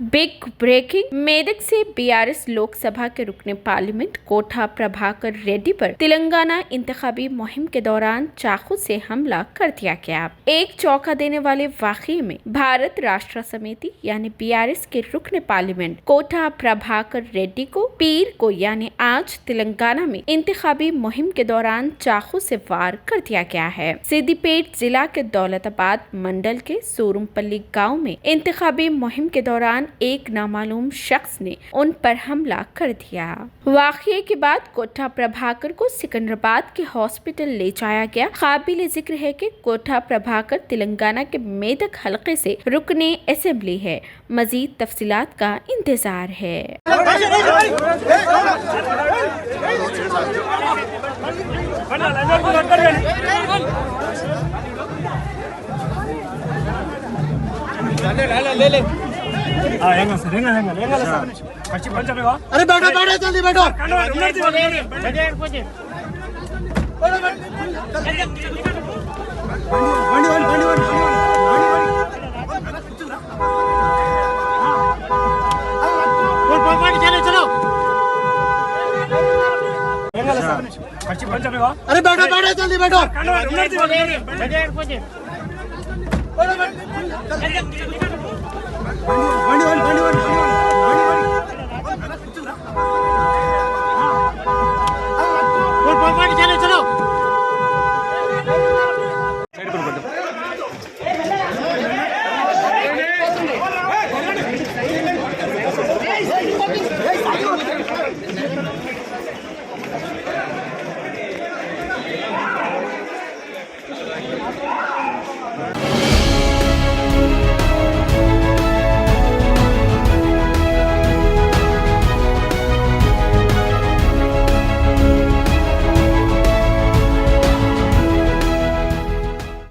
Big breaking. Medak से BRS Lok Sabha के रुकने पार्लियामेंट कोटा प्रभाकर रेड्डी पर तेलंगाना इंतखाबी मुहिम के दौरान चाकू से हमला कर दिया गया। एक चौंका देने वाले वाकये में भारत राष्ट्र समिति यानी बीआरएस के रुकने पार्लियामेंट कोटा प्रभाकर रेड्डी को पीर को यानी आज तेलंगाना में इंतखाबी मुहिम के दौरान चाकू से वार कर दिया गया है। सिद्दीपेट जिला के दौलताबाद मंडल के सोरुमपल्ली गाँव में इंतखाबी मुहिम के दौरान एक नामालूम शख्स ने उन पर हमला कर दिया। वाकये के बाद कोटा प्रभाकर को सिकंदराबाद के हॉस्पिटल ले जाया गया। काबिल जिक्र है कि कोटा प्रभाकर तेलंगाना के मेदक हलके से रुकने असेंबली है। मजीद तफसीलात का इंतजार है। अरे बैठो बैठो जल्दी बैठो। चलो अरे बैठो बैठो जल्दी बैठो।